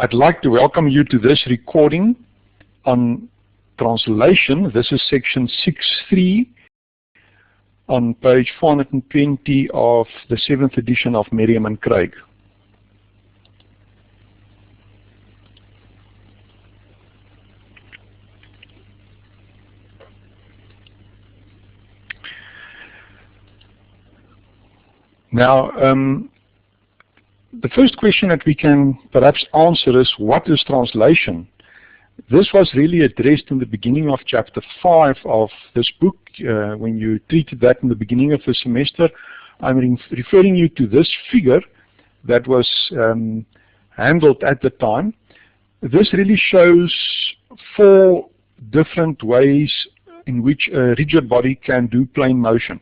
I'd like to welcome you to this recording on translation. This is section 6.3 on page 420 of the 7th edition of Merriam and Craig. Now, the first question that we can perhaps answer is, what is translation? This was really addressed in the beginning of chapter 5 of this book. When you treated that in the beginning of the semester, I'm referring you to this figure that was handled at the time. This really shows 4 different ways in which a rigid body can do plane motion.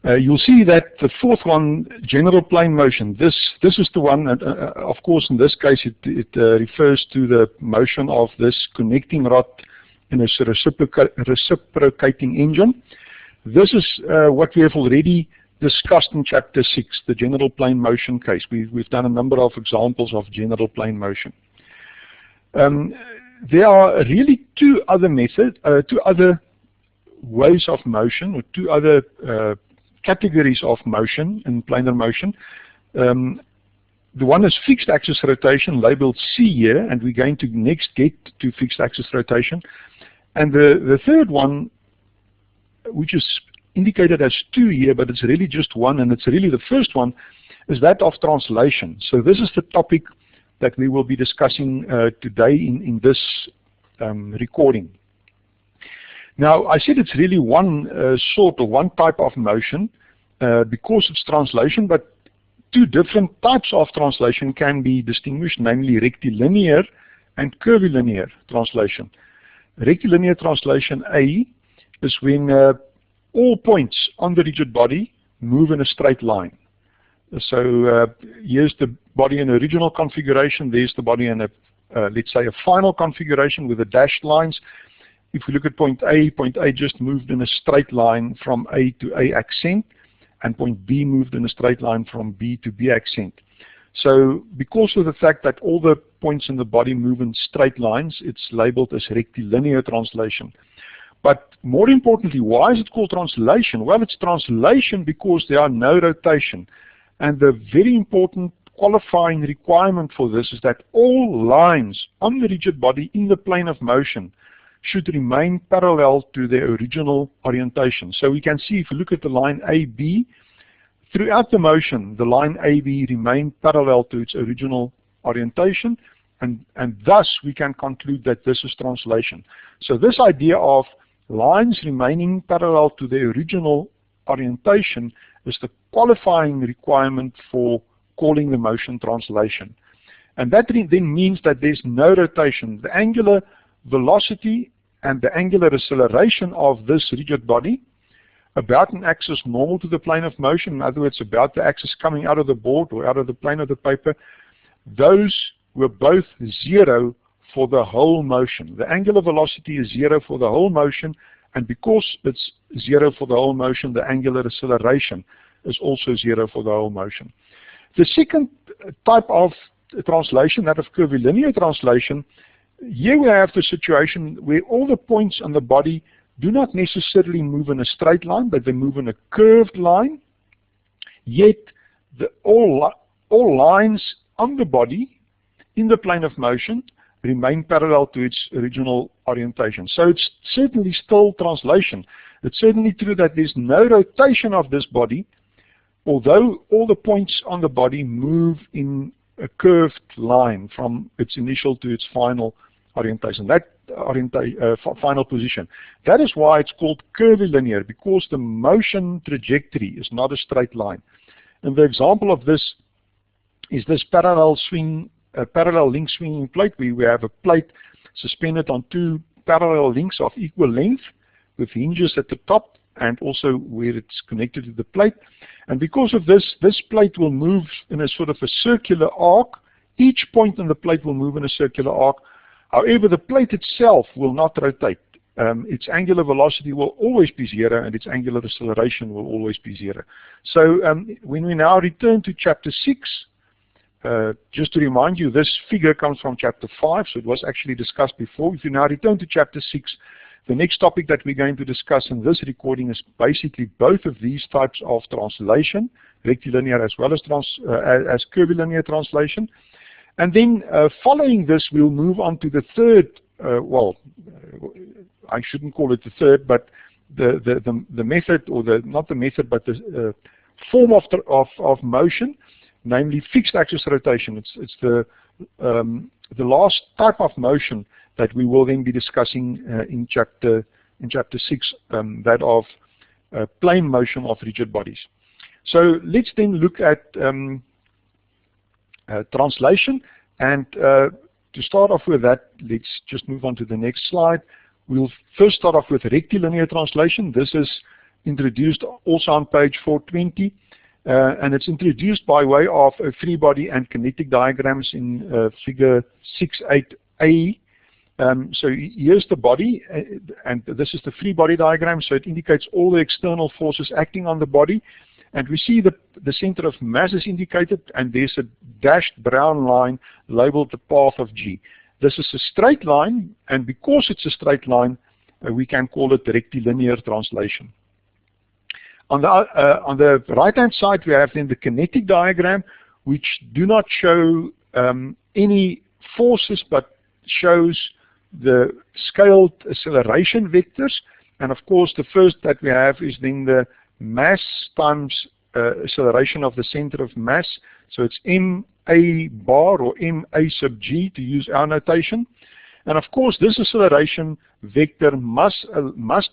You'll see that the 4th one, general plane motion, this is the one, of course in this case it refers to the motion of this connecting rod in a reciprocating engine. This is what we have already discussed in chapter 6, the general plane motion case. We've done a number of examples of general plane motion. There are really 2 other methods, 2 other ways of motion, or 2 other categories of motion in planar motion. The one is fixed axis rotation, labeled C here, and we're going to next get to fixed axis rotation. And the third one, which is indicated as 2 here, but it's really just one, and it's really the first one, is that of translation. So this is the topic that we will be discussing today in this recording. Now, I said it's really one sort or one type of motion because it's translation, but 2 different types of translation can be distinguished, namely rectilinear and curvilinear translation. Rectilinear translation A is when all points on the rigid body move in a straight line. So here's the body in original configuration, there's the body in a, let's say, a final configuration with the dashed lines. If we look at point A just moved in a straight line from A to A accent, and point B moved in a straight line from B to B accent. So because of the fact that all the points in the body move in straight lines, it's labeled as rectilinear translation. But more importantly, why is it called translation? Well, it's translation because there are no rotation. And the very important qualifying requirement for this is that all lines on the rigid body in the plane of motion should remain parallel to their original orientation. So we can see, if you look at the line AB, throughout the motion, the line AB remained parallel to its original orientation, and thus we can conclude that this is translation. So this idea of lines remaining parallel to their original orientation is the qualifying requirement for calling the motion translation. And that then means that there's no rotation. The angular velocity and the angular acceleration of this rigid body about an axis normal to the plane of motion, in other words, about the axis coming out of the board or out of the plane of the paper, those were both 0 for the whole motion. The angular velocity is 0 for the whole motion, and because it's 0 for the whole motion, the angular acceleration is also 0 for the whole motion. The second type of translation, that of curvilinear translation, here we have the situation where all the points on the body do not necessarily move in a straight line, but they move in a curved line, yet all lines on the body in the plane of motion remain parallel to its original orientation. So it's certainly still translation. It's certainly true that there's no rotation of this body, although all the points on the body move in a curved line from its initial to its final orientation, that final position. That is why it's called curvilinear, because the motion trajectory is not a straight line. And the example of this is this parallel link swinging plate. We have a plate suspended on 2 parallel links of equal length with hinges at the top and also where it's connected to the plate. And because of this, this plate will move in a sort of a circular arc. Each point on the plate will move in a circular arc. However, the plate itself will not rotate. Its angular velocity will always be 0, and its angular acceleration will always be 0. So when we now return to chapter 6, just to remind you, this figure comes from chapter 5, so it was actually discussed before. If you now return to chapter 6, the next topic that we're going to discuss in this recording is basically both of these types of translation, rectilinear as well as curvilinear translation. And then following this, we'll move on to the third, well, I shouldn't call it the third, but the method, or not the method, but the form of motion, namely fixed axis rotation. It's the last type of motion that we will then be discussing in chapter 6, that of plane motion of rigid bodies. So let's then look at translation, and to start off with that, let's just move on to the next slide. We'll first start off with rectilinear translation. This is introduced also on page 420, and it's introduced by way of a free body and kinetic diagrams in figure 6.8a. So here's the body, and this is the free body diagram, so it indicates all the external forces acting on the body. And we see the center of mass is indicated, and there's a dashed brown line labeled the path of G. This is a straight line, and because it's a straight line, we can call it rectilinear translation. On the right-hand side, we have then the kinetic diagram, which do not show any forces, but shows the scaled acceleration vectors. And of course, the first that we have is then the mass times acceleration of the center of mass. So it's ma bar or ma sub g, to use our notation. And of course, this acceleration vector must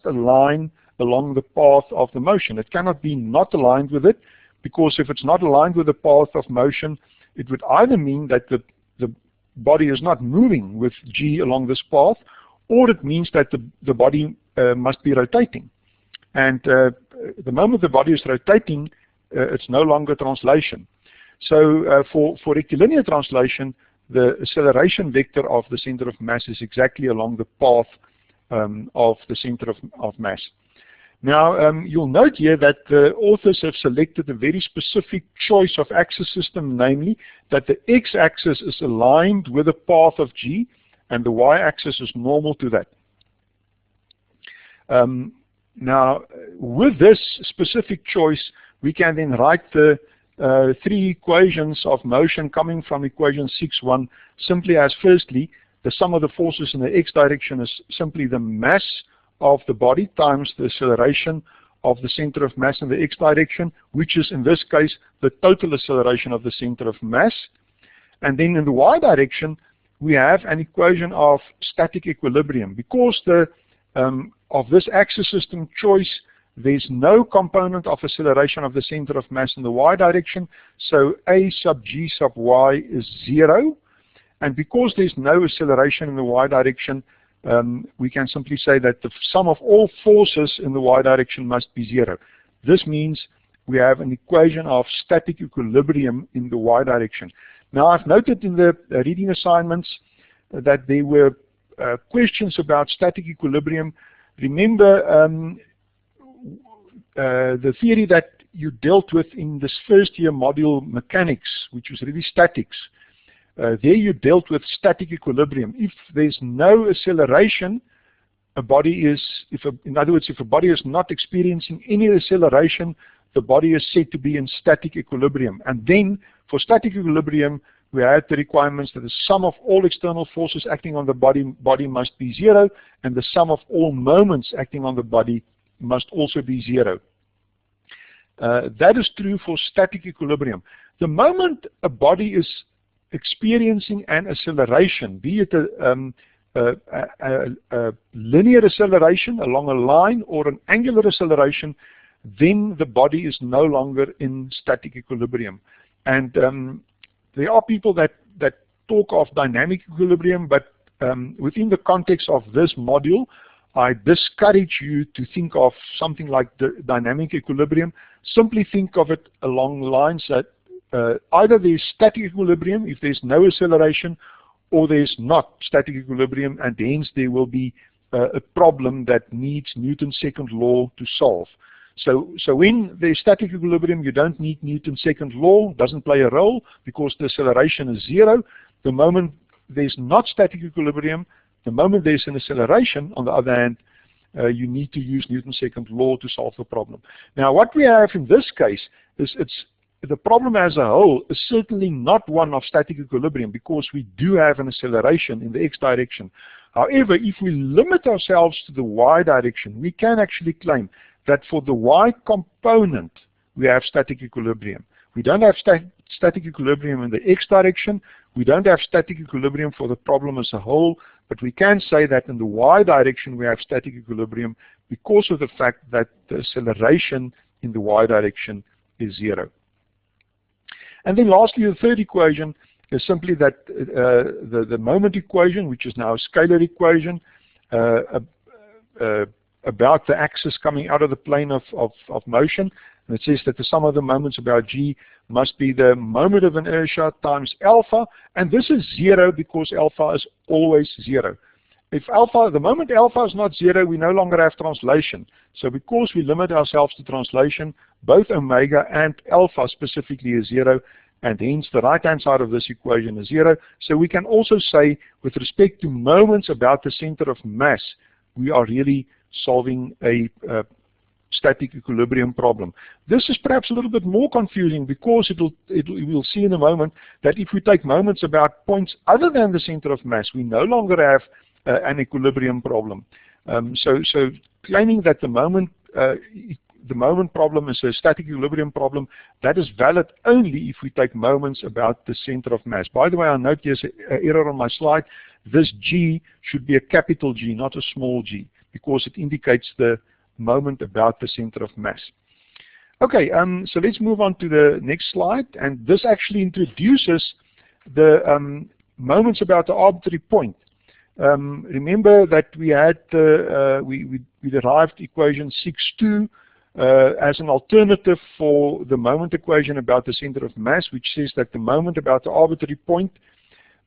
align along the path of the motion. It cannot be not aligned with it, because if it's not aligned with the path of motion, it would either mean that the body is not moving with g along this path, or it means that the body must be rotating. And the moment the body is rotating, it's no longer translation. So for rectilinear translation, the acceleration vector of the center of mass is exactly along the path of the center of mass. Now, you'll note here that the authors have selected a very specific choice of axis system, namely that the x-axis is aligned with the path of G, and the y-axis is normal to that. Now, with this specific choice, we can then write the three equations of motion coming from equation 6.1 simply as, firstly, the sum of the forces in the x direction is simply the mass of the body times the acceleration of the center of mass in the x direction, which is in this case the total acceleration of the center of mass. And then in the y direction, we have an equation of static equilibrium. Because of this axis system choice, there's no component of acceleration of the center of mass in the y direction, so a sub g sub y is 0. And because there's no acceleration in the y direction, we can simply say that the sum of all forces in the y direction must be 0. This means we have an equation of static equilibrium in the y direction. Now, I've noted in the reading assignments that there were questions about static equilibrium. Remember the theory that you dealt with in this first year module mechanics, which was really statics. There you dealt with static equilibrium. If there's no acceleration, a body is, in other words, if a body is not experiencing any acceleration, the body is said to be in static equilibrium. And then for static equilibrium, we had the requirements that the sum of all external forces acting on the body must be 0, and the sum of all moments acting on the body must also be 0. That is true for static equilibrium. The moment a body is experiencing an acceleration, be it a linear acceleration along a line or an angular acceleration, then the body is no longer in static equilibrium. And there are people that talk of dynamic equilibrium, but within the context of this module, I discourage you to think of something like the dynamic equilibrium. Simply think of it along lines that either there's static equilibrium if there's no acceleration, or there's not static equilibrium, and hence there will be a problem that needs Newton's second law to solve. So when there's static equilibrium, you don't need Newton's second law, doesn't play a role because the acceleration is zero. The moment there's not static equilibrium, the moment there's an acceleration, on the other hand, you need to use Newton's second law to solve the problem. Now, what we have in this case is the problem as a whole is certainly not one of static equilibrium because we do have an acceleration in the x direction. However, if we limit ourselves to the y direction, we can actually claim that for the y component, we have static equilibrium. We don't have static equilibrium in the x direction. We don't have static equilibrium for the problem as a whole, but we can say that in the y direction we have static equilibrium because of the fact that the acceleration in the y direction is zero. And then lastly, the third equation is simply that the moment equation, which is now a scalar equation, about the axis coming out of the plane of motion. And it says that the sum of the moments about g must be the moment of inertia times alpha, and this is zero because alpha is always zero. If the moment alpha is not zero, we no longer have translation. So because we limit ourselves to translation, both omega and alpha specifically is zero, and hence the right-hand side of this equation is zero. So we can also say, with respect to moments about the center of mass, we are really solving a static equilibrium problem. This is perhaps a little bit more confusing because we'll see in a moment that if we take moments about points other than the center of mass, we no longer have an equilibrium problem. So claiming that the moment problem is a static equilibrium problem, that is valid only if we take moments about the center of mass. By the way, I note there's an error on my slide. This G should be a capital G, not a small g, because it indicates the moment about the center of mass. Okay, so let's move on to the next slide, and this actually introduces the moments about the arbitrary point. Remember that we had we derived equation 6.2 as an alternative for the moment equation about the center of mass, which says that the moment about the arbitrary point,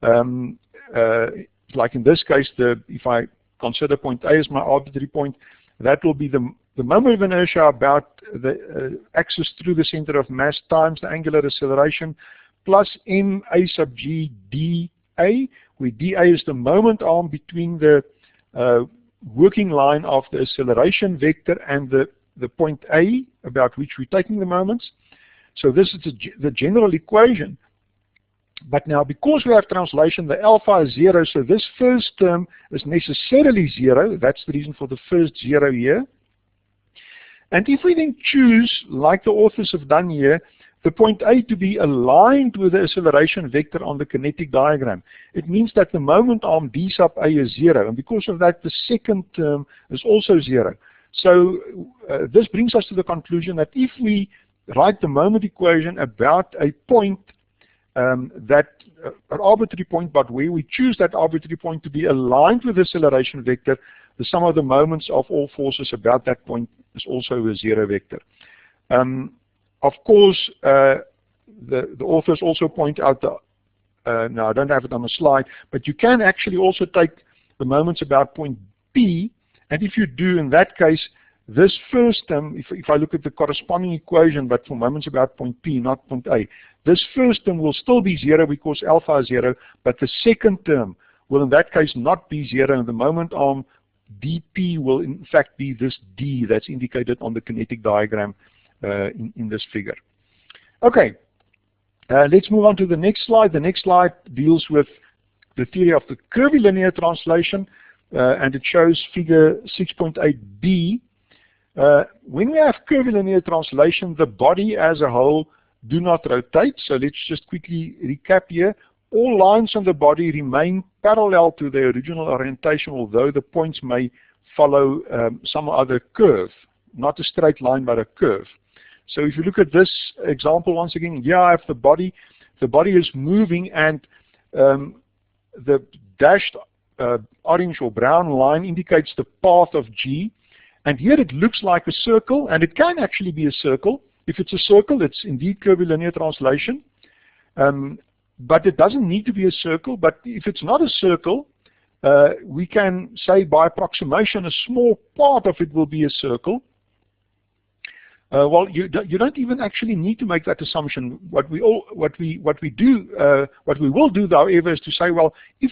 like in this case, if I consider point A as my arbitrary point, that will be the moment of inertia about the axis through the center of mass times the angular acceleration plus ma sub g dA, where dA is the moment arm between the working line of the acceleration vector and the point A about which we're taking the moments. So this is the general equation. But now, because we have translation, the alpha is zero, so this first term is necessarily zero. That's the reason for the first zero here. And if we then choose, like the authors have done here, the point A to be aligned with the acceleration vector on the kinetic diagram, it means that the moment arm d sub A is zero, and because of that, the second term is also zero. So this brings us to the conclusion that if we write the moment equation about a point that an arbitrary point, but where we choose that arbitrary point to be aligned with the acceleration vector, the sum of the moments of all forces about that point is also a zero vector. Of course, the authors also point out now I don't have it on the slide, but you can actually also take the moments about point P, and if you do, in that case, this first term, if I look at the corresponding equation, but for moments about point P, not point A, this first term will still be zero because alpha is zero, but the second term will in that case not be zero, and the moment arm dP will in fact be this D that's indicated on the kinetic diagram in this figure. Okay, let's move on to the next slide. The next slide deals with the theory of the curvilinear translation, and it shows figure 6.8b. When we have curvilinear translation, the body as a whole do not rotate. So let's just quickly recap here. All lines on the body remain parallel to their original orientation, although the points may follow some other curve, not a straight line, but a curve. So if you look at this example once again, here I have the body. The body is moving, and the dashed orange or brown line indicates the path of G. And here it looks like a circle, and it can actually be a circle. If it's a circle, it's indeed curvilinear translation. But it doesn't need to be a circle. But if it's not a circle, we can say by approximation a small part of it will be a circle. Well, you don't even actually need to make that assumption. What we will do, however, is to say, well, if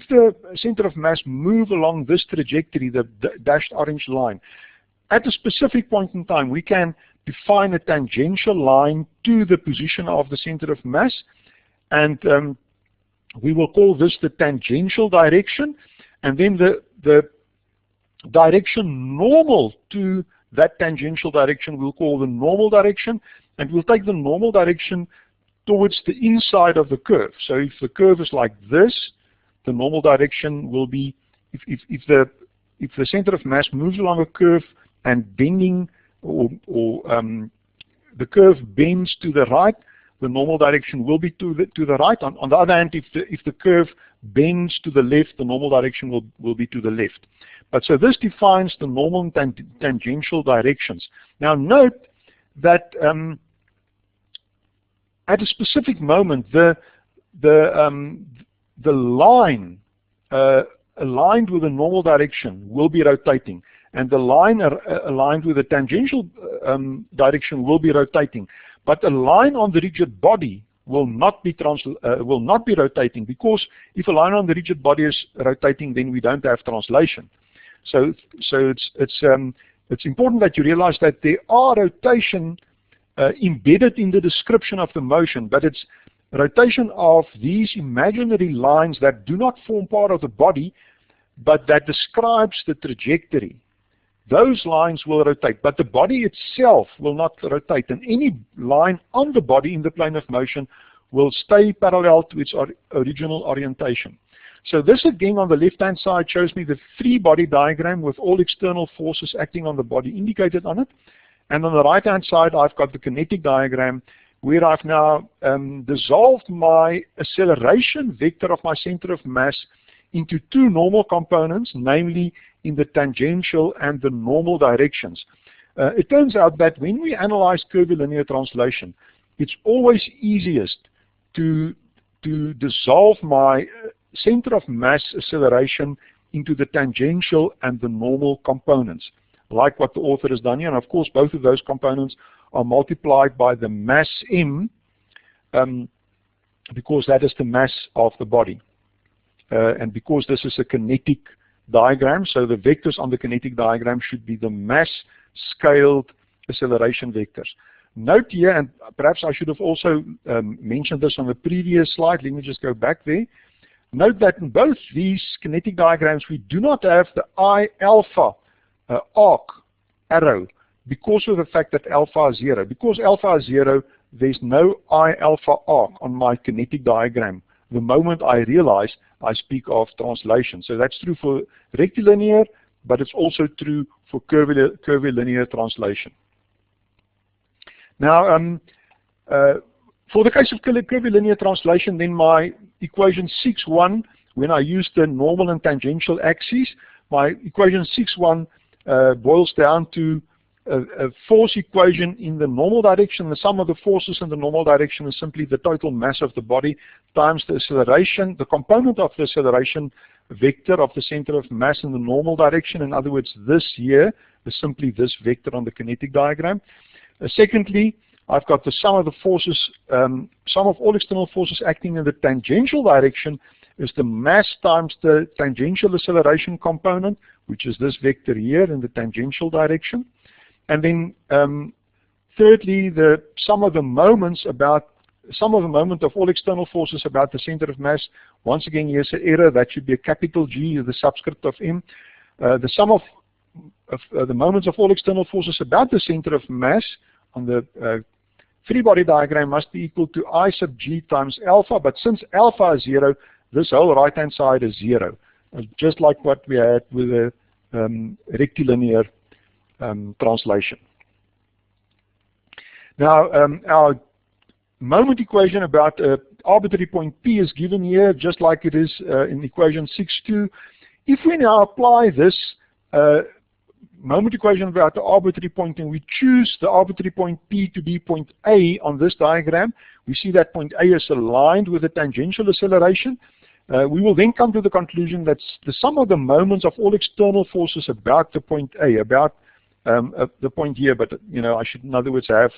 the center of mass move along this trajectory, the dashed orange line, at a specific point in time, we can define a tangential line to the position of the center of mass, and we will call this the tangential direction, and then the direction normal to that tangential direction we'll call the normal direction, and we'll take the normal direction towards the inside of the curve. So if the curve is like this, the normal direction will be, if the center of mass moves along a curve and bending, or the curve bends to the right, the normal direction will be to the right. On the other hand, if the curve bends to the left, the normal direction will be to the left. But so this defines the normal and tangential directions. Now note that at a specific moment, the line aligned with the normal direction will be rotating, and the line aligned with the tangential direction will be rotating. But a line on the rigid body will not be rotating, because if a line on the rigid body is rotating, then we don't have translation. So it's important that you realize that there are rotation embedded in the description of the motion, but it's rotation of these imaginary lines that do not form part of the body, but that describes the trajectory. Those lines will rotate, but the body itself will not rotate, and any line on the body in the plane of motion will stay parallel to its original orientation. So this again on the left-hand side shows me the free body diagram with all external forces acting on the body indicated on it. And on the right-hand side, I've got the kinetic diagram where I've now dissolved my acceleration vector of my center of mass into two normal components, namely in the tangential and the normal directions. It turns out that when we analyze curvilinear translation, it's always easiest to dissolve my center of mass acceleration into the tangential and the normal components, like what the author has done here. And of course, both of those components are multiplied by the mass m, because that is the mass of the body. And because this is a kinetic diagram, so the vectors on the kinetic diagram should be the mass-scaled acceleration vectors. Note here, and perhaps I should have also mentioned this on the previous slide, let me just go back there. Note that in both these kinetic diagrams, we do not have the I alpha arc arrow because of the fact that alpha is 0. Because alpha is 0, there's no I alpha arc on my kinetic diagram. The moment I realize I speak of translation. So that's true for rectilinear, but it's also true for curvilinear translation. Now, for the case of curvilinear translation, then my equation 6.1, when I use the normal and tangential axes, my equation 6.1 boils down to a force equation in the normal direction. The sum of the forces in the normal direction is simply the total mass of the body times the acceleration, the component of the acceleration vector of the center of mass in the normal direction. In other words, this here is simply this vector on the kinetic diagram. Secondly, I've got the sum of the forces, sum of all external forces acting in the tangential direction is the mass times the tangential acceleration component, which is this vector here in the tangential direction. And then thirdly, the sum of the moments of all external forces about the center of mass. Once again, here's an error. That should be a capital G, the subscript of M. The sum of the moments of all external forces about the center of mass on the free body diagram must be equal to I sub G times alpha. But since alpha is 0, this whole right-hand side is 0, just like what we had with the rectilinear translation. Now, our moment equation about arbitrary point P is given here, just like it is in equation 6.2. If we now apply this moment equation about the arbitrary point and we choose the arbitrary point P to be point A on this diagram, we see that point A is aligned with the tangential acceleration. We will then come to the conclusion that the sum of the moments of all external forces about the point A, about the point here, but I should in other words have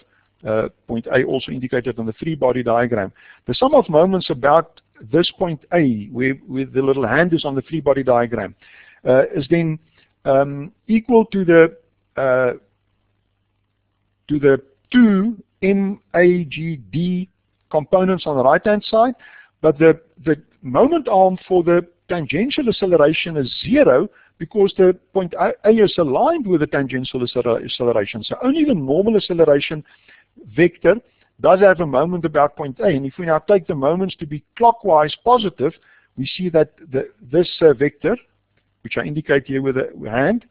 point A also indicated on the free body diagram. The sum of moments about this point A, where the little hand is on the free body diagram, is then equal to the 2 MAGD components on the right hand side, but the moment arm for the tangential acceleration is 0 because the point A is aligned with the tangential acceleration. So only the normal acceleration vector does have a moment about point A. And if we now take the moments to be clockwise positive, we see that this vector, which I indicate here with a hand,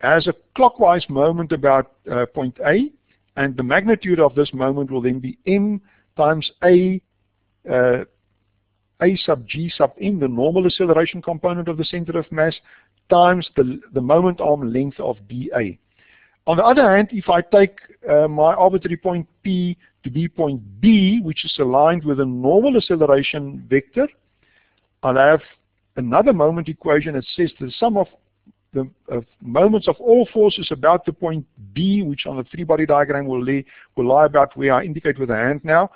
has a clockwise moment about point A, and the magnitude of this moment will then be m times A sub g sub n, the normal acceleration component of the center of mass, times the moment arm length of dA. On the other hand, if I take my arbitrary point P to be point B, which is aligned with a normal acceleration vector, I'll have another moment equation that says the sum of the moments of all forces about the point B, which on the free body diagram will lie about where I indicate with the hand now.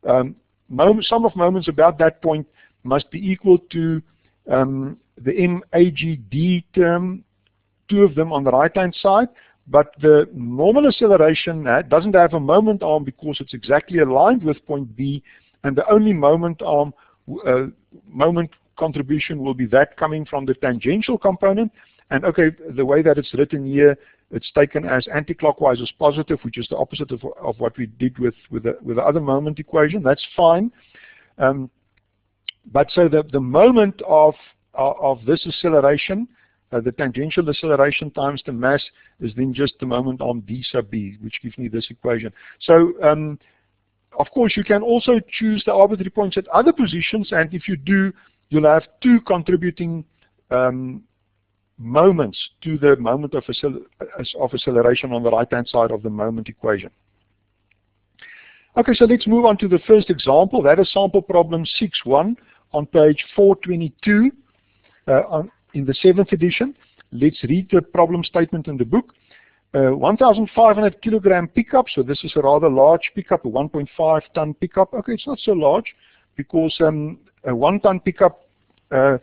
Sum of moments about that point must be equal to the MAGD term, 2 of them on the right hand side, but the normal acceleration doesn't have a moment arm because it's exactly aligned with point B, and the only moment arm moment contribution will be that coming from the tangential component. And okay, the way that it's written here, it's taken as anti-clockwise as positive, which is the opposite of what we did with the other moment equation. That's fine. But so the moment of this acceleration, the tangential acceleration times the mass, is then just the moment on d sub b, which gives me this equation. So of course you can also choose the arbitrary points at other positions, and if you do, you'll have 2 contributing moments to the moment of acceleration on the right hand side of the moment equation. Okay, so let's move on to the first example. That is sample problem 6.1 on page 422 in the 7th edition. Let's read the problem statement in the book. 1,500 kilogram pickup, so this is a rather large pickup, a 1.5 ton pickup. Okay, it's not so large because a 1 ton pickup, it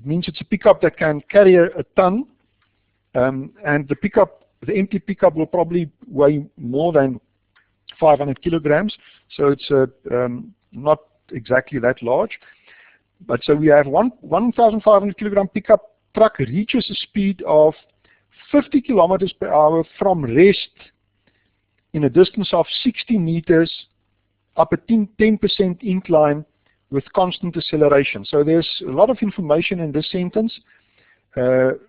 means it's a pickup that can carry a ton, and the empty pickup will probably weigh more than 500 kilograms, so it's not exactly that large. But so we have 1,500 kilogram pickup truck reaches a speed of 50 kilometers per hour from rest in a distance of 60 meters up a 10% incline with constant acceleration. So there's a lot of information in this sentence. Note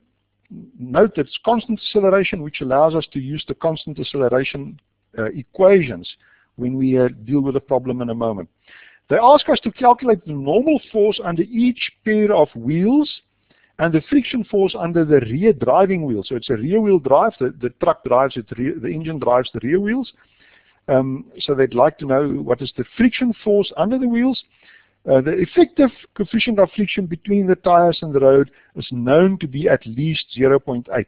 that it's constant acceleration, which allows us to use the constant acceleration equations when we deal with the problem in a moment. They ask us to calculate the normal force under each pair of wheels and the friction force under the rear driving wheel. So it's a rear wheel drive. The truck drives it, the engine drives the rear wheels. So they'd like to know what is the friction force under the wheels. The effective coefficient of friction between the tires and the road is known to be at least 0.8.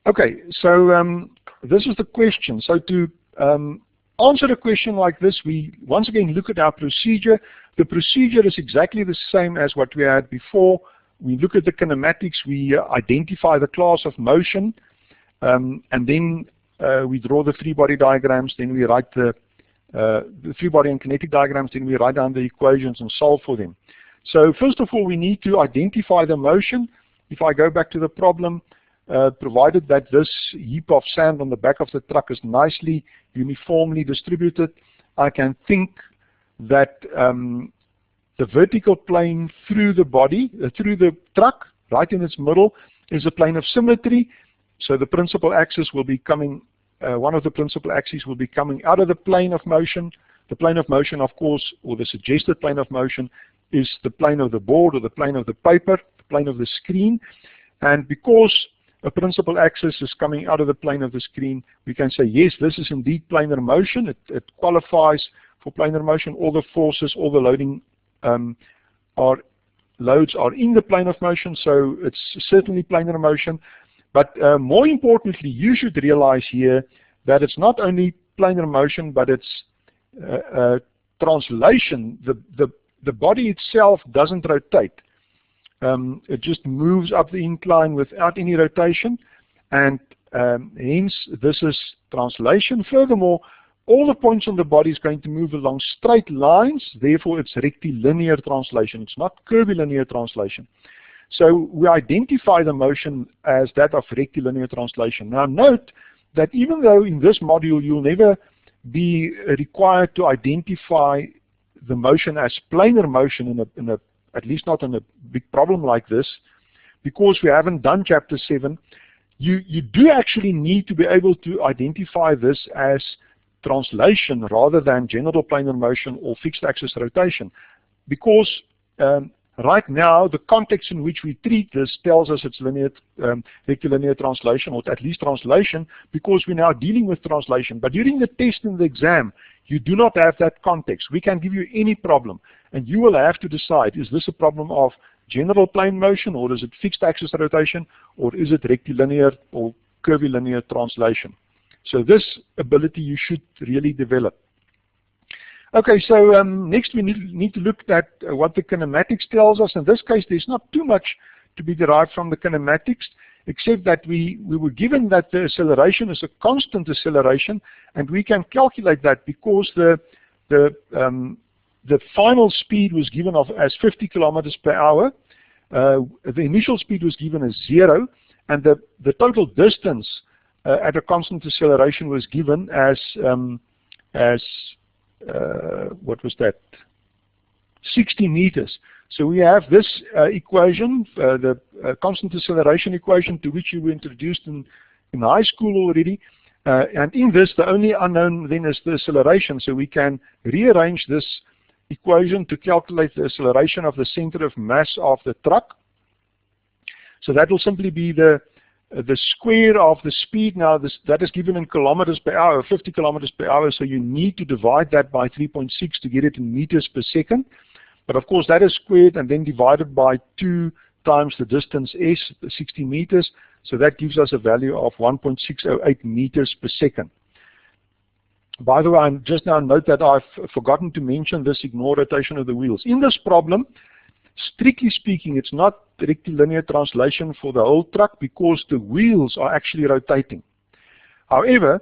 Okay, so this is the question. So to answer a question like this, we once again look at our procedure. The procedure is exactly the same as what we had before. We look at the kinematics, we identify the class of motion, and then we draw the free body diagrams, then we write the free body and kinetic diagrams, then we write down the equations and solve for them. So first of all, we need to identify the motion. If I go back to the problem, provided that this heap of sand on the back of the truck is nicely uniformly distributed, I can think that the vertical plane through the body, through the truck, right in its middle, is a plane of symmetry. So the principal axis will be coming, one of the principal axes will be coming out of the plane of motion. The plane of motion, of course, or the suggested plane of motion, is the plane of the board or the plane of the paper, the plane of the screen. And because a principal axis is coming out of the plane of the screen, we can say, yes, this is indeed planar motion. It qualifies for planar motion. All the forces, all the loading are loads are in the plane of motion, so it's certainly planar motion. But more importantly, you should realize here that it's not only planar motion, but it's translation. The body itself doesn't rotate. It just moves up the incline without any rotation, and hence this is translation. Furthermore, all the points on the body is going to move along straight lines, therefore it's rectilinear translation. It's not curvilinear translation. So we identify the motion as that of rectilinear translation. Now note that even though in this module you'll never be required to identify the motion as planar motion at least not in a big problem like this, because we haven't done chapter 7, you do actually need to be able to identify this as translation rather than general planar motion or fixed axis rotation, because right now the context in which we treat this tells us it's rectilinear translation, or at least translation, because we're now dealing with translation. But during the test and the exam, you do not have that context. We can give you any problem, and you will have to decide, is this a problem of general plane motion, or is it fixed axis rotation, or is it rectilinear or curvilinear translation? So this ability you should really develop. Okay, so next we need to look at what the kinematics tells us. In this case, there's not too much to be derived from the kinematics, except that we were given that the acceleration is a constant acceleration, and we can calculate that because the final speed was given as 50 kilometers per hour. The initial speed was given as 0, and the total distance at a constant acceleration was given as what was that? 60 meters. So we have this equation, the constant acceleration equation, to which you were introduced in high school already. And in this, the only unknown then is the acceleration. So we can rearrange this equation to calculate the acceleration of the center of mass of the truck. So that will simply be the square of the speed. Now that is given in kilometers per hour, 50 kilometers per hour, so you need to divide that by 3.6 to get it in meters per second. But of course that is squared and then divided by 2 times the distance s, 60 meters, so that gives us a value of 1.608 meters per second. By the way, I just now note that I've forgotten to mention this ignore rotation of the wheels. In this problem, strictly speaking, it's not rectilinear translation for the whole truck because the wheels are actually rotating. However,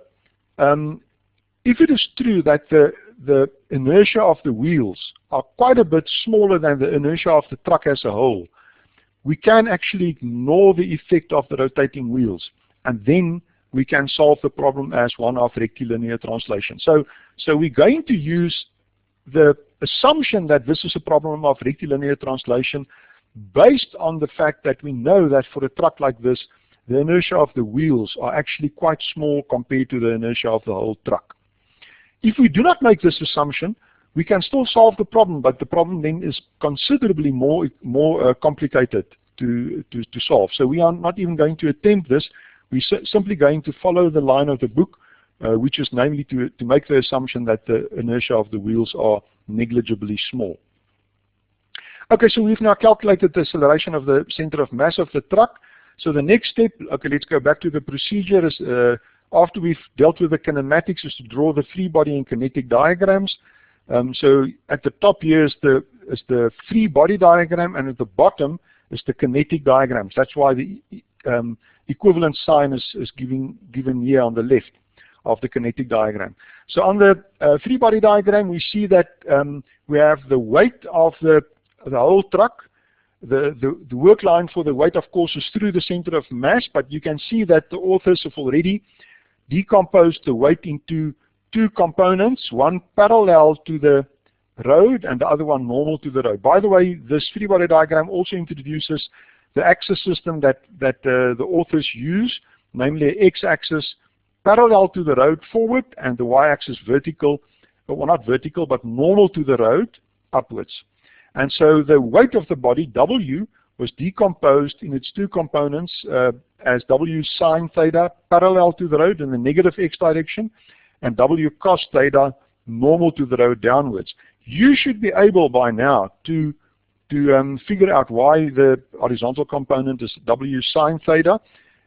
if it is true that the inertia of the wheels are quite a bit smaller than the inertia of the truck as a whole, we can actually ignore the effect of the rotating wheels, and then we can solve the problem as one of rectilinear translation. So we're going to use the assumption that this is a problem of rectilinear translation based on the fact that we know that for a truck like this, the inertia of the wheels are actually quite small compared to the inertia of the whole truck. If we do not make this assumption, we can still solve the problem, but the problem then is considerably more complicated to solve. So we are not even going to attempt this. We're simply going to follow the line of the book, which is namely to make the assumption that the inertia of the wheels are negligibly small. Okay, so we've now calculated the acceleration of the center of mass of the truck. So the next step, okay, let's go back to the procedure, is after we've dealt with the kinematics, is to draw the free body and kinetic diagrams. So at the top here is the free body diagram, and at the bottom is the kinetic diagrams. That's why the equivalent sign is given here on the left of the kinetic diagram. So on the free body diagram, we see that we have the weight of the whole truck. The work line for the weight, of course, is through the center of mass, but you can see that the authors have already decomposed the weight into 2 components, one parallel to the road and the other one normal to the road. By the way, this free body diagram also introduces the axis system that the authors use, namely an x-axis parallel to the road forward and the y-axis vertical, well, not vertical, but normal to the road upwards. And so the weight of the body, W, was decomposed in its 2 components as W sine theta parallel to the road in the negative x direction, and W cos theta normal to the road downwards. You should be able by now to to figure out why the horizontal component is W sine theta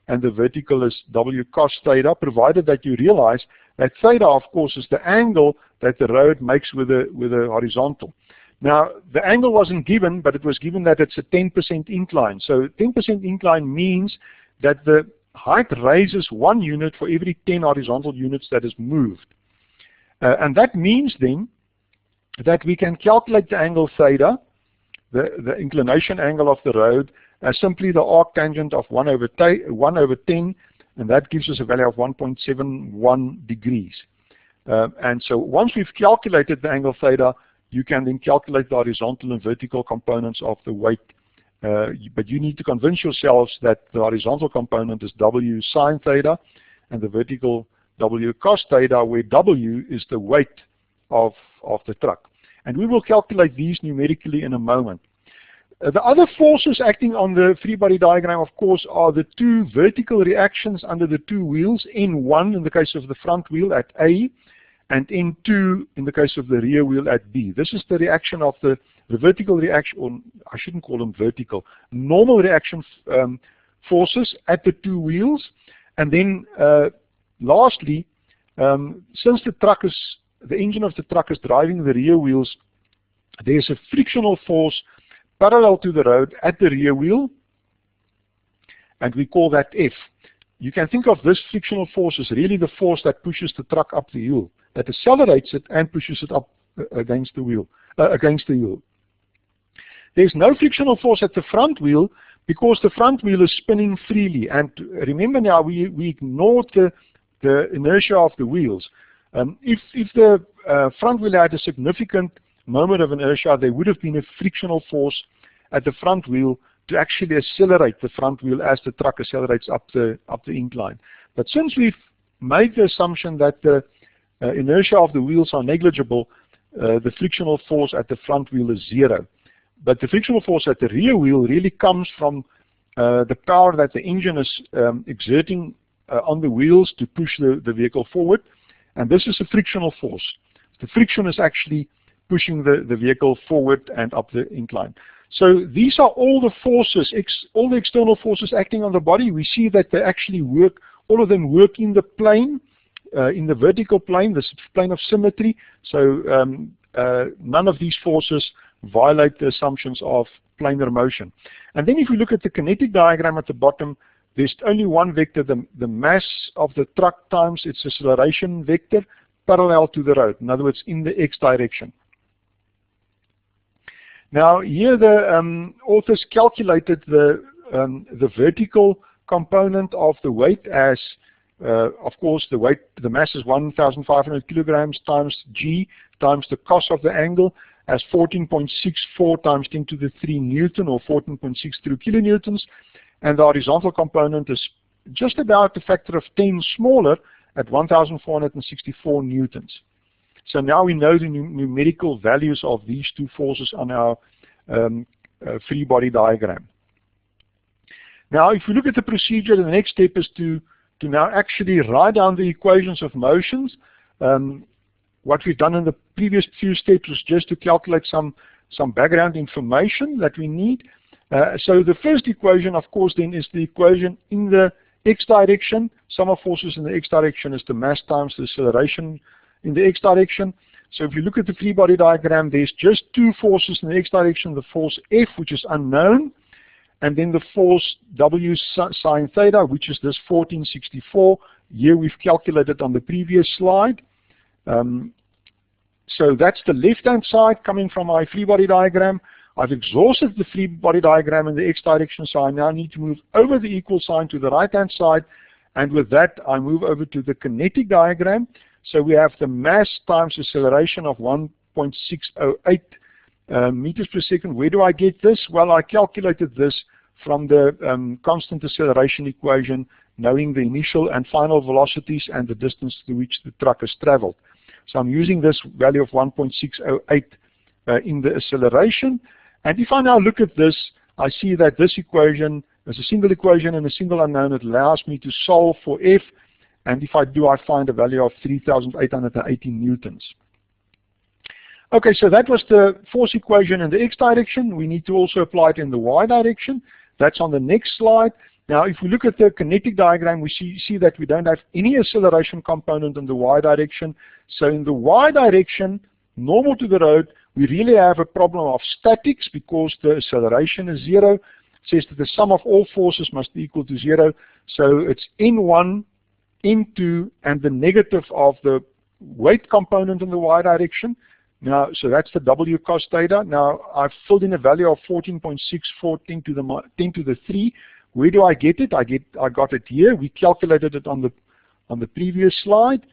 and the vertical is W cos theta, provided that you realize that theta, of course, is the angle that the road makes with the horizontal. Now, the angle wasn't given, but it was given that it's a 10% incline. So 10% incline means that the height raises 1 unit for every 10 horizontal units that is moved. And that means then that we can calculate the angle theta, the inclination angle of the road, as simply the arctangent of 1 over 10, and that gives us a value of 1.71 degrees. And so once we've calculated the angle theta, you can then calculate the horizontal and vertical components of the weight. But you need to convince yourselves that the horizontal component is W sine theta and the vertical W cos theta, where W is the weight of the truck. And we will calculate these numerically in a moment. The other forces acting on the free body diagram, of course, are the 2 vertical reactions under the 2 wheels, N1 in the case of the front wheel at A, and N2 in the case of the rear wheel at B. This is the reaction of the vertical reaction, or I shouldn't call them vertical, normal reaction forces at the 2 wheels. And then lastly, since the engine of the truck is driving the rear wheels, there's a frictional force parallel to the road at the rear wheel, and we call that F. You can think of this frictional force as really the force that pushes the truck up the hill, that accelerates it and pushes it up against the wheel. There's no frictional force at the front wheel because the front wheel is spinning freely. And remember now, we ignored the inertia of the wheels. If the front wheel had a significant moment of inertia, there would have been a frictional force at the front wheel to actually accelerate the front wheel as the truck accelerates up the incline. But since we've made the assumption that the inertia of the wheels are negligible, the frictional force at the front wheel is 0. But the frictional force at the rear wheel really comes from the power that the engine is exerting on the wheels to push the vehicle forward. And this is a frictional force. The friction is actually pushing the vehicle forward and up the incline. So these are all the forces, all the external forces acting on the body. We see that they actually work, all of them work in the plane, in the vertical plane, the plane of symmetry. So none of these forces violate the assumptions of planar motion. And then if we look at the kinetic diagram at the bottom, there's only one vector, the mass of the truck times its acceleration vector, parallel to the road. In other words, in the x direction. Now here the authors calculated the vertical component of the weight as, of course, the mass is 1,500 kilograms times g times the cos of the angle as 14.64 times 10 to the 3 Newton, or 14.63 kilonewtons, and the horizontal component is just about a factor of 10 smaller at 1,464 newtons. So now we know the numerical values of these 2 forces on our free body diagram. Now if we look at the procedure, the next step is to now actually write down the equations of motions. What we've done in the previous few steps was just to calculate some background information that we need. So the first equation, of course, then is the equation in the x direction. Sum of forces in the x direction is the mass times the acceleration in the x direction. So if you look at the free body diagram, there's just 2 forces in the x direction, the force F, which is unknown, and then the force W sine theta, which is this 1464. Here we've calculated on the previous slide. So that's the left-hand side coming from my free body diagram. I've exhausted the free body diagram in the x direction, so I now need to move over the equal sign to the right-hand side, and with that I move over to the kinetic diagram. So we have the mass times acceleration of 1.608 meters per second. Where do I get this? Well, I calculated this from the constant acceleration equation, knowing the initial and final velocities and the distance to which the truck has traveled. So I'm using this value of 1.608 in the acceleration. And if I now look at this, I see that this equation is a single equation and a single unknown. It allows me to solve for F, and if I do, I find a value of 3,880 newtons. Okay, so that was the force equation in the x direction. We need to also apply it in the y direction. That's on the next slide. Now, if we look at the kinetic diagram, we see that we don't have any acceleration component in the y direction. So in the y direction, normal to the road, we really have a problem of statics because the acceleration is 0. It says that the sum of all forces must be equal to 0. So it's N1, N2, and the negative of the weight component in the y direction. Now, so that's the W cos theta. Now, I've filled in a value of 14.64 10 to the 3. Where do I get it? I got it here. We calculated it on the previous slide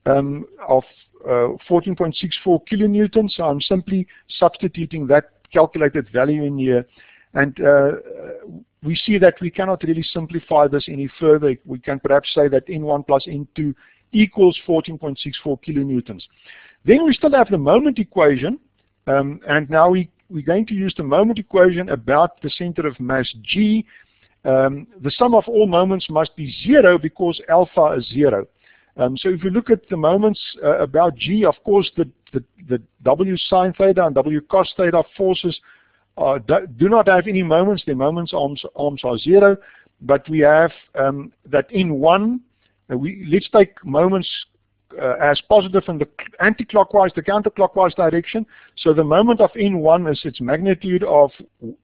of 14.64 kilonewtons. So I'm simply substituting that calculated value in here, and we see that we cannot really simplify this any further. We can perhaps say that N1 plus N2 equals 14.64 kilonewtons. Then we still have the moment equation, and now we're going to use the moment equation about the center of mass G. The sum of all moments must be 0 because alpha is 0. So if you look at the moments about G, of course the W sine theta and W cos theta forces do not have any moments. Their moments arms are 0, but we have that in one. Let's take moments as positive in the anti-clockwise, the counterclockwise direction. So the moment of N1 is its magnitude of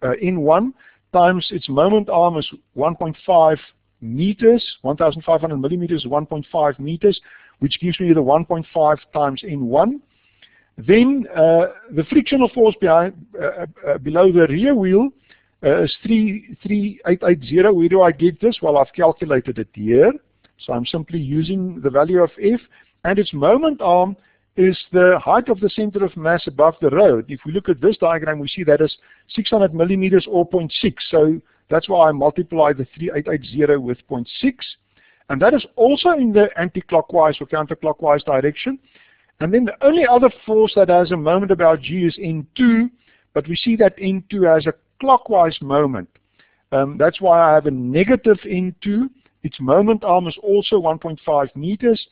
N1 times its moment arm is 1.5 meters, 1,500 millimeters, 1.5 meters, which gives me the 1.5 times N1. Then the frictional force below the rear wheel is 3,880. Where do I get this? Well, I've calculated it here. So I'm simply using the value of F, and its moment arm is the height of the center of mass above the road. If we look at this diagram, we see that is 600 millimeters or 0.6. So that's why I multiply the 3,880 with 0.6. And that is also in the anti-clockwise or counterclockwise direction. And then the only other force that has a moment about G is N2, but we see that N2 has a clockwise moment. That's why I have a negative N2. Its moment arm is also 1.5 meters.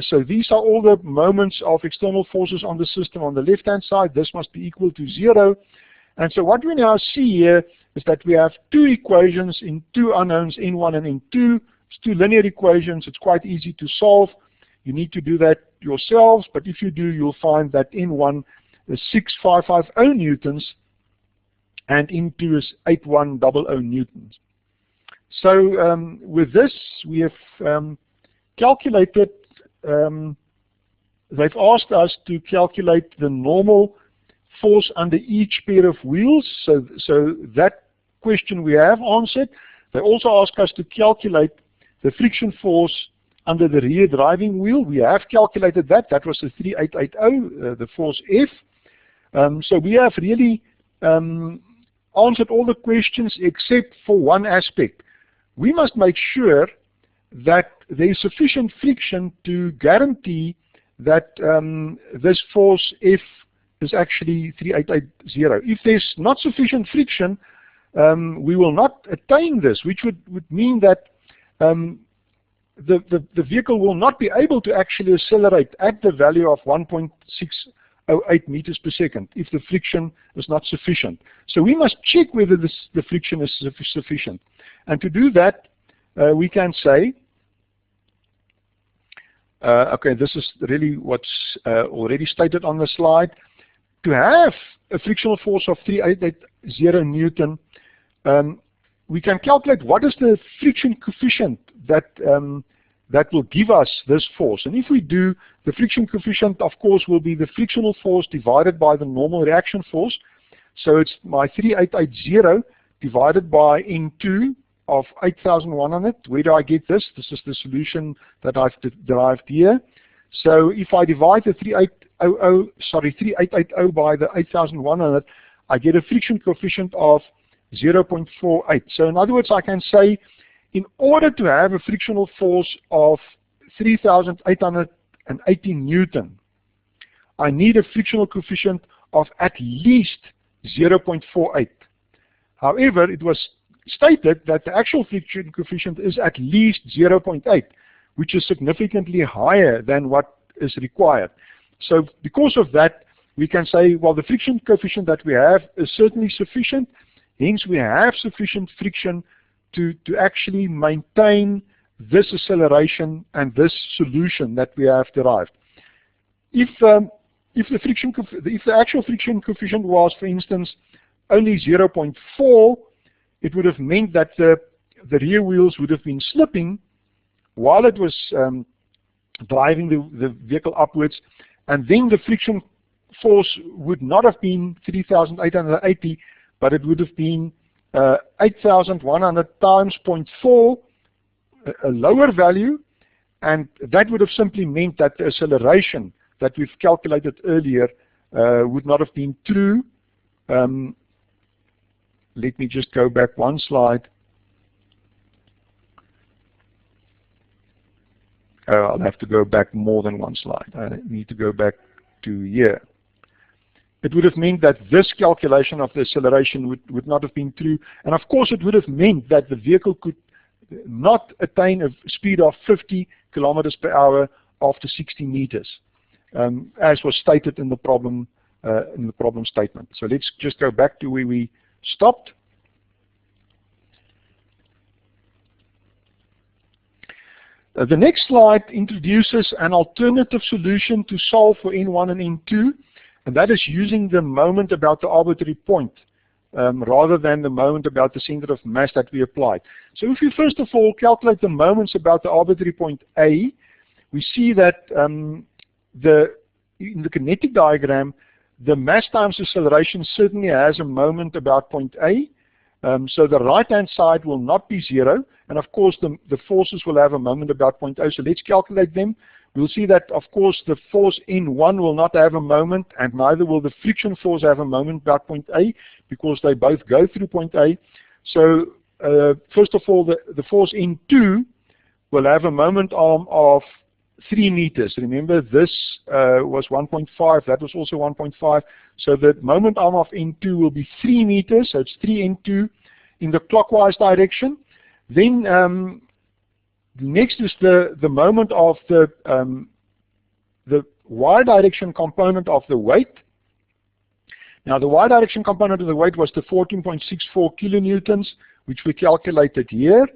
So these are all the moments of external forces on the system on the left-hand side. This must be equal to 0. And so what we now see here is that we have two equations in two unknowns, N1 and N2. It's two linear equations. It's quite easy to solve. You need to do that yourselves, but if you do, you'll find that N1 is 6,550 newtons and N2 is 8,100 newtons. So with this, we have calculated, they've asked us to calculate the normal force under each pair of wheels. So that question we have answered. They also asked us to calculate the friction force under the rear driving wheel. We have calculated that. That was the 3,880, the force F. So we have really answered all the questions except for one aspect. We must make sure that there is sufficient friction to guarantee that this force F is actually 3,880. If there's not sufficient friction, we will not attain this, which would mean that the vehicle will not be able to actually accelerate at the value of 1.608 meters per second if the friction is not sufficient. So we must check whether the friction is sufficient. And to do that, we can say, okay, this is really what's already stated on the slide. To have a frictional force of 3,880 Newton, we can calculate what is the friction coefficient that that will give us this force. And if we do, the friction coefficient, of course, will be the frictional force divided by the normal reaction force. So it's my 3,880 divided by N2 of 8,100. Where do I get this? This is the solution that I've derived here. So if I divide the 3,880 by the 8,100, I get a friction coefficient of 0.48. So in other words, I can say, in order to have a frictional force of 3,880 Newton, I need a frictional coefficient of at least 0.48. However, it was stated that the actual friction coefficient is at least 0.8, which is significantly higher than what is required. So because of that, we can say, well, the friction coefficient that we have is certainly sufficient. Hence, we have sufficient friction to actually maintain this acceleration and this solution that we have derived. If the actual friction coefficient was, for instance, only 0.4, it would have meant that the rear wheels would have been slipping while it was driving the vehicle upwards, and then the friction force would not have been 3,880, but it would have been 8,100 times 0.4, a lower value, and that would have simply meant that the acceleration that we've calculated earlier would not have been true. Let me just go back one slide. I'll have to go back more than one slide. I need to go back to here. It would have meant that this calculation of the acceleration would not have been true. And of course, it would have meant that the vehicle could not attain a speed of 50 kilometers per hour after 60 meters, as was stated in the problem statement. So let's just go back to where we stopped. The next slide introduces an alternative solution to solve for N1 and N2, and that is using the moment about the arbitrary point rather than the moment about the center of mass that we applied. So if we first of all calculate the moments about the arbitrary point A, we see that in the kinetic diagram, the mass times acceleration certainly has a moment about point A. So the right-hand side will not be 0, and of course the forces will have a moment about point O. So let's calculate them. We'll see that, of course, the force N1 will not have a moment, and neither will the friction force have a moment about point A, because they both go through point A. So first of all, the force N2 will have a moment arm of 3 meters. Remember, this was 1.5, that was also 1.5. So the moment arm of N2 will be 3 meters, so it's 3 N2 in the clockwise direction. Then next is the moment of the y direction component of the weight. Now the y direction component of the weight was the 14.64 kilonewtons, which we calculated here.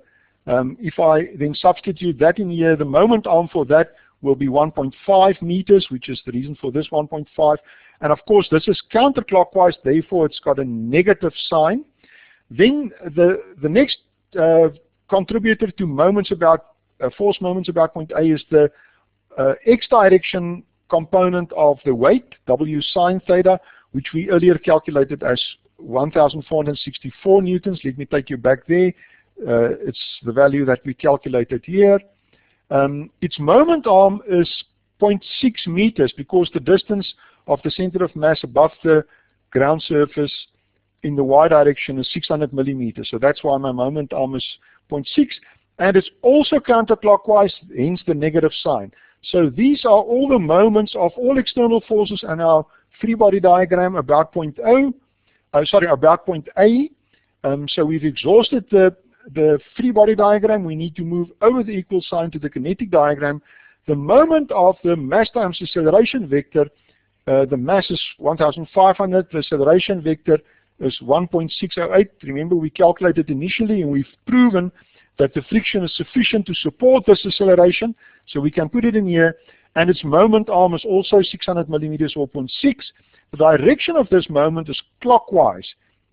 If I then substitute that in here, the moment arm for that will be 1.5 meters, which is the reason for this 1.5. And of course, this is counterclockwise, therefore it's got a negative sign. Then the next contributor to moments about force moments about point A is the x direction component of the weight, W sine theta, which we earlier calculated as 1,464 newtons. Let me take you back there. It's the value that we calculated here. Its moment arm is 0.6 meters because the distance of the center of mass above the ground surface in the y direction is 600 millimeters. So that's why my moment arm is 0.6. And it's also counterclockwise, hence the negative sign. So these are all the moments of all external forces in our free body diagram about point about point A. So we've exhausted the free body diagram. We need to move over the equal sign to the kinetic diagram. The moment of the mass times acceleration vector, the mass is 1,500, the acceleration vector is 1.608. Remember, we calculated initially and we've proven that the friction is sufficient to support this acceleration, so we can put it in here, and its moment arm is also 600 millimeters or 0.6. The direction of this moment is clockwise,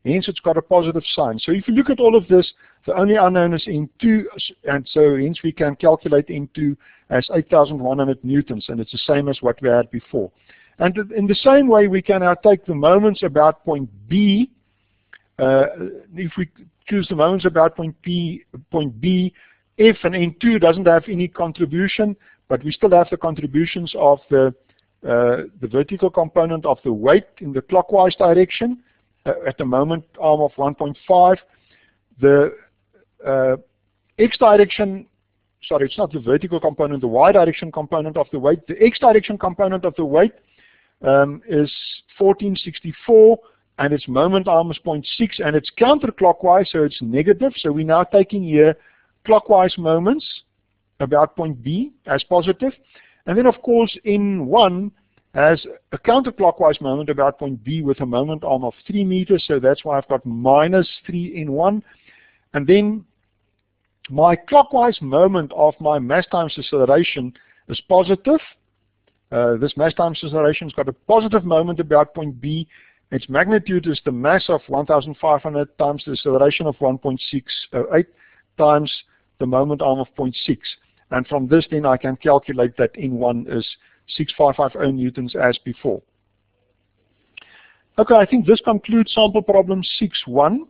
hence it's got a positive sign. So if you look at all of this, the only unknown is N2, and so hence we can calculate N2 as 8,100 newtons, and it's the same as what we had before. And in the same way, we can now take the moments about point B. If we choose the moments about point B, F and N2 doesn't have any contribution, but we still have the contributions of the vertical component of the weight in the clockwise direction at the moment arm of 1.5. The x direction, sorry, it's not the vertical component, the y direction component of the weight. The x direction component of the weight is 1464, and its moment arm is 0.6, and it's counterclockwise, so it's negative. So we're now taking here clockwise moments about point B as positive. And then, of course, N1 has a counterclockwise moment about point B with a moment arm of 3 meters, so that's why I've got minus 3n1. And then my clockwise moment of my mass times acceleration is positive. This mass times acceleration has got a positive moment about point B. Its magnitude is the mass of 1,500 times the acceleration of 1.608 times the moment arm of 0.6. And from this then I can calculate that N1 is 6550 newtons as before. Okay, I think this concludes sample problem 6.1.